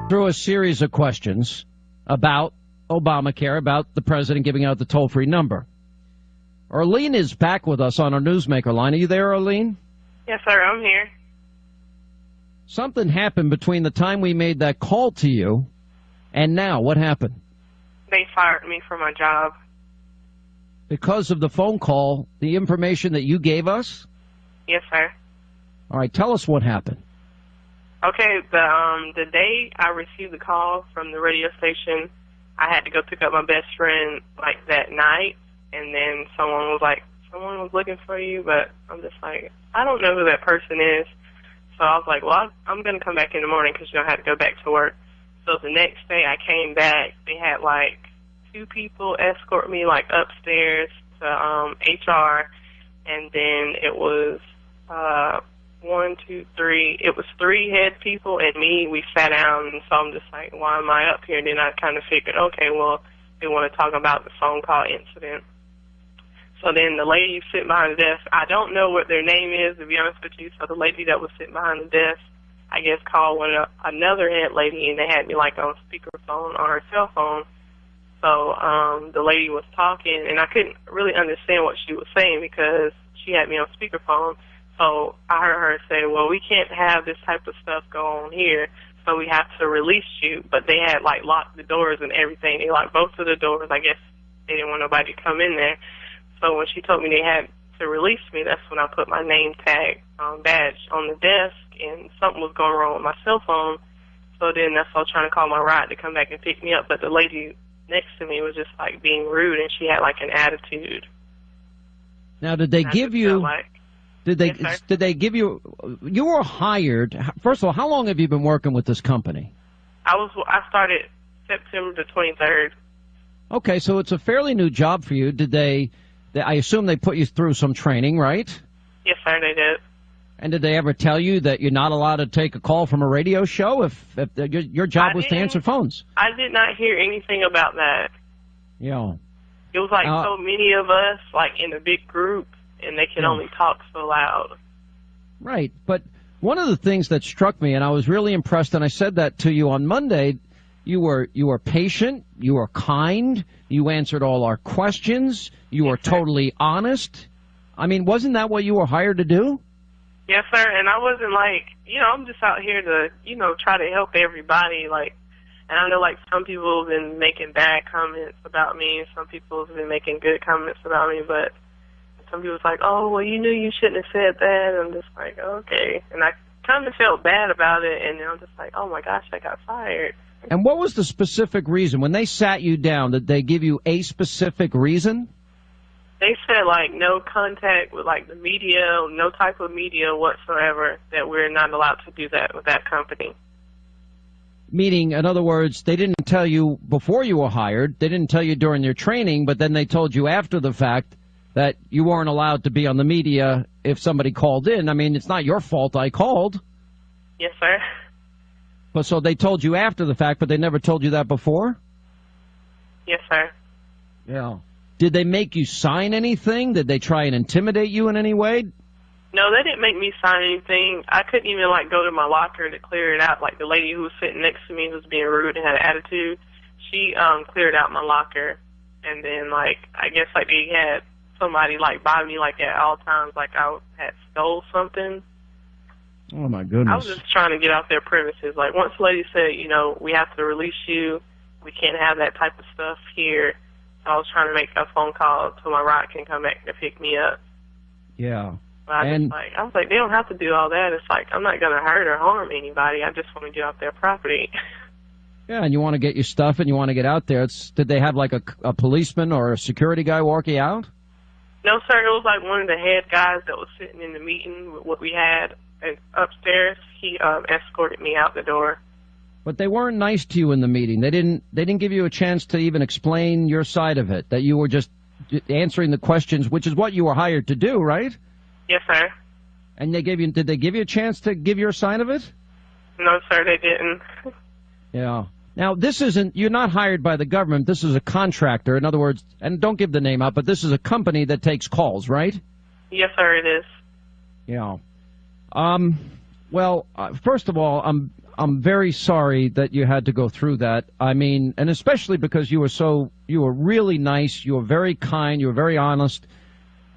through a series of questions about Obamacare, about the president giving out the toll-free number. Arlene is back with us on our Newsmaker line. Are you there, Arlene? Yes, sir, I'm here. Something happened between the time we made that call to you and now. What happened? They fired me from my job. Because of the phone call, the information that you gave us? Yes, sir. All right, tell us what happened. Okay, the day I received the call from the radio station, I had to go pick up my best friend, like, that night, and then someone was looking for you, but I'm just like, I don't know who that person is. So I was like, well, I'm going to come back in the morning because, I had to go back to work. So the next day I came back, they had, like, 2 people escort me, like, upstairs to HR, and then it was 1, 2, 3. It was 3 head people and me. We sat down, and so I'm just like, why am I up here? And then I kind of figured, okay, well, they want to talk about the phone call incident. So then the lady sitting behind the desk, I don't know what their name is, to be honest with you. So the lady that was sitting behind the desk, I guess, called another head lady, and they had me, like, on speakerphone on her cell phone. So the lady was talking, and I couldn't really understand what she was saying because she had me on speakerphone. So I heard her say, well, we can't have this type of stuff go on here, so we have to release you. But they had, like, locked the doors and everything. They locked both of the doors. I guess they didn't want nobody to come in there. So when she told me they had to release me, that's when I put my name tag badge on the desk, and something was going wrong with my cell phone. So then that's why I was trying to call my ride to come back and pick me up. But the lady next to me was just, like, being rude, and she had, like, an attitude. Now, did they give you... Did they give you... You were hired... First of all, how long have you been working with this company? I started September the 23rd. Okay, so it's a fairly new job for you. I assume they put you through some training, right? Yes, sir, they did. And did they ever tell you that you're not allowed to take a call from a radio show if your job was to answer phones? I did not hear anything about that. Yeah. It was like so many of us, like, in a big group, and they could only talk so loud. Right, but one of the things that struck me, and I was really impressed, and I said that to you on Monday, you were patient, you were kind, you answered all our questions, you were totally honest. I mean, wasn't that what you were hired to do? Yes, sir, and I wasn't like, I'm just out here to, try to help everybody, like, and I know, like, some people have been making bad comments about me, and some people have been making good comments about me, but some people's like, oh, well, you knew you shouldn't have said that, and I'm just like, okay, and I kind of felt bad about it, and I'm just like, oh, my gosh, I got fired. And what was the specific reason? When they sat you down, did they give you a specific reason? They said, like, no contact with, like, the media, no type of media whatsoever, that we're not allowed to do that with that company. Meaning, in other words, they didn't tell you before you were hired, they didn't tell you during your training, but then they told you after the fact that you weren't allowed to be on the media if somebody called in. I mean, it's not your fault I called. Yes, sir. But so they told you after the fact, but they never told you that before? Yes, sir. Yeah. Did they make you sign anything? Did they try and intimidate you in any way? No, they didn't make me sign anything. I couldn't even, like, go to my locker to clear it out. Like, the lady who was sitting next to me who was being rude and had an attitude, she cleared out my locker. And then, like, I guess, like, they had somebody, like, by me, like, at all times, like I had stole something. Oh, my goodness. I was just trying to get out their premises. Like, once the lady said, we have to release you, we can't have that type of stuff here. So I was trying to make a phone call so my ride can come back to pick me up. Yeah. But I was like, they don't have to do all that. It's like, I'm not going to hurt or harm anybody. I just want to get off their property. Yeah, and you want to get your stuff and you want to get out there. Did they have, like, a policeman or a security guy walk you out? No, sir. It was, like, one of the head guys that was sitting in the meeting with what we had upstairs. He escorted me out the door. But they weren't nice to you in the meeting. They didn't give you a chance to even explain your side of it, that you were just answering the questions, which is what you were hired to do, right? Yes, sir. And did they give you a chance to give your side of it? No, sir, they didn't. Yeah. Now, you're not hired by the government. This is a contractor. In other words, and don't give the name out, but this is a company that takes calls, right? Yes, sir, it is. Yeah. Well, first of all, I'm very sorry that you had to go through that. I mean, and especially because you were really nice, you were very kind, you were very honest.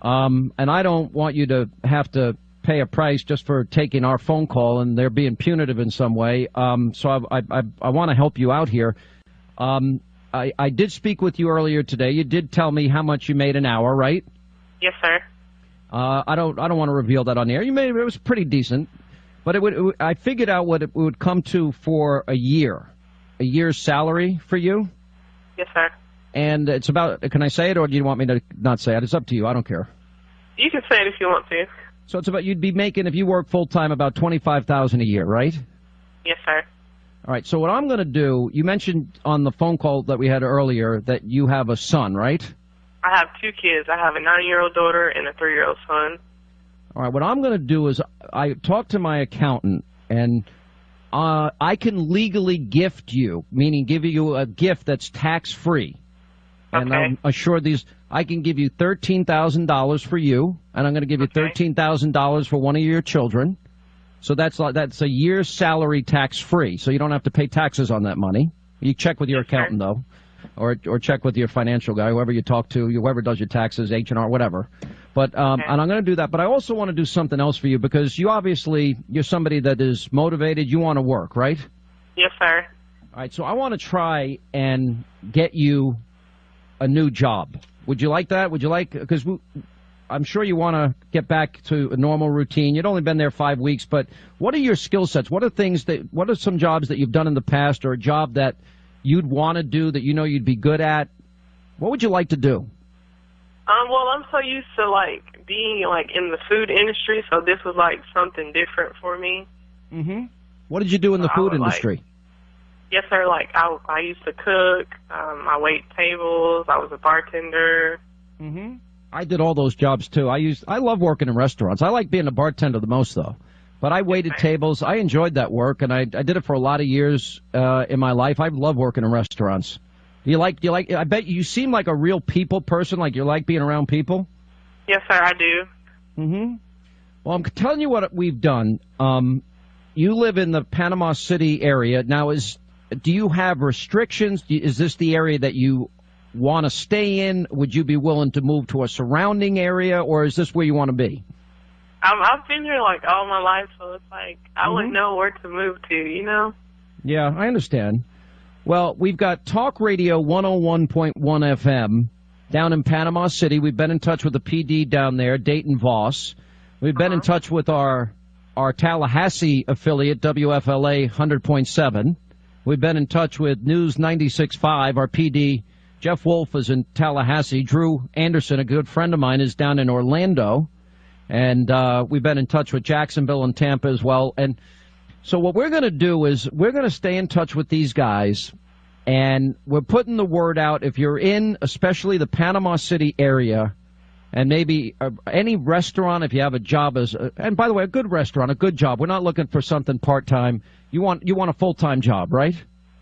And I don't want you to have to pay a price just for taking our phone call and they're being punitive in some way. So I want to help you out here. I did speak with you earlier today. You did tell me how much you made an hour, right? Yes, sir. I don't want to reveal that on the air. It was pretty decent, but I figured out what it would come to for a year's salary for you. Yes, sir. And it's about, can I say it or do you want me to not say it? It's up to you. I don't care. You can say it if you want to. So it's about, you'd be making, if you work full time, about $25,000 a year, right? Yes, sir. All right. So what I'm going to do, you mentioned on the phone call that we had earlier that you have a son, right? I have 2 kids. I have a 9-year-old daughter and a 3-year-old son. All right. What I'm going to do is I talked to my accountant, and I can legally gift you, meaning give you a gift that's tax-free. And Okay. I'm assured I can give you $13,000 for you, and I'm going to give you $13,000 for one of your children. So that's a year's salary tax-free, so you don't have to pay taxes on that money. You check with your accountant, though, or check with your financial guy, whoever you talk to, whoever does your taxes, H&R, whatever. But and I'm going to do that. But I also want to do something else for you because you're somebody that is motivated. You want to work, right? Yes, sir. All right, so I want to try and get you a new job. Would you like that? Because I'm sure you want to get back to a normal routine. You'd only been there 5 weeks, but what are your skill sets? What are some jobs that you've done in the past or a job that you'd want to do that you know you'd be good at? What would you like to do? Well, I'm so used to, being, in the food industry, so this was, something different for me. Mm-hmm. What did you do in the food industry? Yes, sir. I used to cook. I wait tables. I was a bartender. Mm-hmm. I did all those jobs, too. I love working in restaurants. I like being a bartender the most, though. But I waited tables. I enjoyed that work, and I did it for a lot of years in my life. I love working in restaurants. Do you like? I bet you seem like a real people person. Like you like being around people. Yes, sir. I do. Mm-hmm. Well, I'm telling you what we've done. You live in the Panama City area now. Do you have restrictions? Is this the area that you want to stay in? Would you be willing to move to a surrounding area, or is this where you want to be? I've been here all my life, so it's I wouldn't know where to move to, you know? Yeah, I understand. Well, we've got Talk Radio 101.1 FM down in Panama City. We've been in touch with the PD down there, Dayton Voss. We've been in touch with our Tallahassee affiliate, WFLA 100.7. We've been in touch with News 96.5. Our PD, Jeff Wolf, is in Tallahassee. Drew Anderson, a good friend of mine, is down in Orlando. And we've been in touch with Jacksonville and Tampa as well. And so what we're going to do is we're going to stay in touch with these guys, and we're putting the word out. If you're in especially the Panama City area and maybe any restaurant, if you have a job and by the way, a good restaurant, a good job. We're not looking for something part-time. You want a full-time job, right?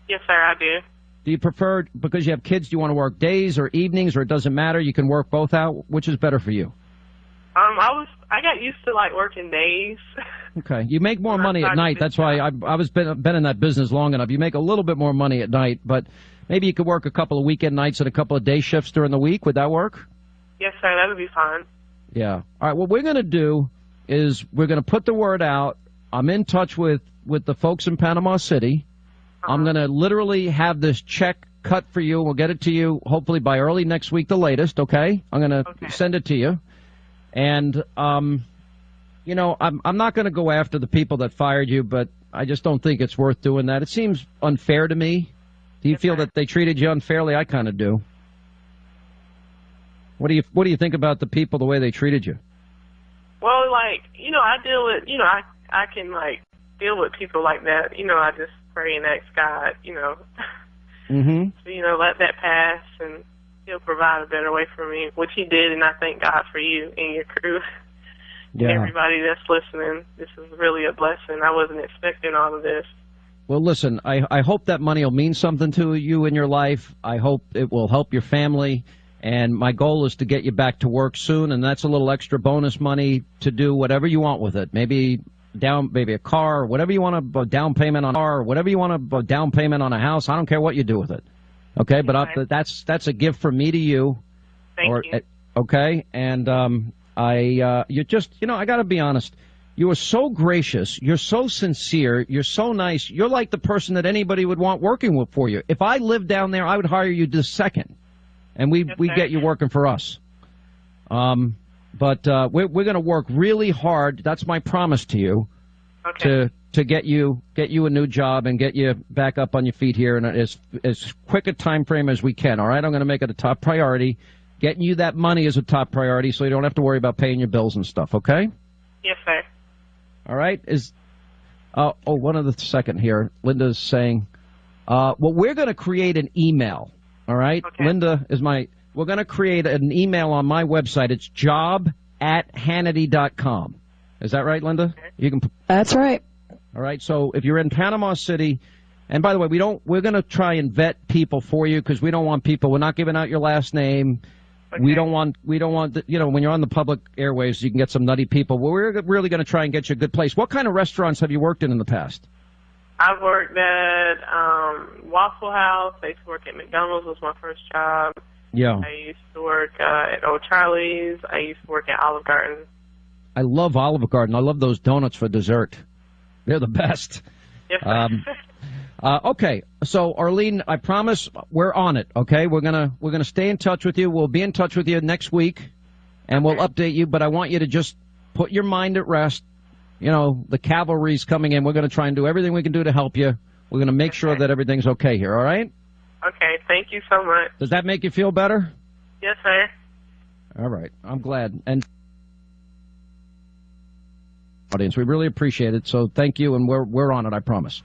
Yes, sir, I do. Do you prefer, because you have kids, do you want to work days or evenings, or it doesn't matter? You can work both out. Which is better for you? I got used to working days. Okay, you make more money at night. That's why I've been in that business long enough. You make a little bit more money at night, but maybe you could work a couple of weekend nights and a couple of day shifts during the week. Would that work? Yes, sir, that would be fine. Yeah. All right. What we're going to do is we're going to put the word out. I'm in touch with the folks in Panama City. I'm going to literally have this check cut for you. We'll get it to you hopefully by early next week, the latest. Okay. I'm going to send it to you. And, I'm not going to go after the people that fired you, but I just don't think it's worth doing that. It seems unfair to me. Do you feel that they treated you unfairly? I kind of do. What do you think about the people, the way they treated you? Well, I deal with, I can, deal with people like that. I just pray and ask God, Mm-hmm. So, let that pass, and He'll provide a better way for me, which He did, and I thank God for you and your crew. Yeah. And everybody that's listening. This is really a blessing. I wasn't expecting all of this. Well, listen, I hope that money will mean something to you in your life. I hope it will help your family. And my goal is to get you back to work soon, and that's a little extra bonus money to do whatever you want with it. Maybe maybe a car, or whatever you want to down payment on a car, or whatever you want to down payment on a house. I don't care what you do with it. Okay, but that's a gift from me to you. Thank you. Okay, and you just, I got to be honest. You are so gracious. You're so sincere. You're so nice. You're like the person that anybody would want working for you. If I lived down there, I would hire you this second, and we'd get you working for us. But we're going to work really hard. That's my promise to you. Okay. To get you a new job and get you back up on your feet here in as quick a time frame as we can. All right, I'm going to make it a top priority. Getting you that money is a top priority, so you don't have to worry about paying your bills and stuff. Okay? Yes, sir. All right. One other second here. Linda's saying, well, we're going to create an email. All right. Okay. Linda is we're going to create an email on my website. It's job@hannity.com. Is that right, Linda? Okay. That's right. All right. So if you're in Panama City, and by the way, we're going to try and vet people for you because we don't want people. We're not giving out your last name. Okay. We don't want, when you're on the public airways, you can get some nutty people. Well, we're really going to try and get you a good place. What kind of restaurants have you worked in the past? I've worked at Waffle House. I used to work at McDonald's. Was my first job. Yeah. I used to work at Old Charlie's. I used to work at Olive Garden. I love Olive Garden. I love those donuts for dessert. They're the best. Yes. Okay, so Arlene, I promise we're on it. Okay, we're gonna stay in touch with you. We'll be in touch with you next week, and we'll update you. But I want you to just put your mind at rest. The cavalry's coming in. We're going to try and do everything we can do to help you. We're going to make sure that everything's okay here. All right? Okay. Thank you so much. Does that make you feel better? Yes, sir. All right. I'm glad. And audience, we really appreciate it. So thank you, and we're on it. I promise.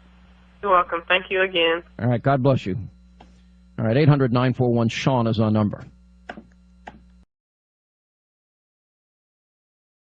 You're welcome. Thank you again. All right. God bless you. All right. 800-941-SEAN is our number.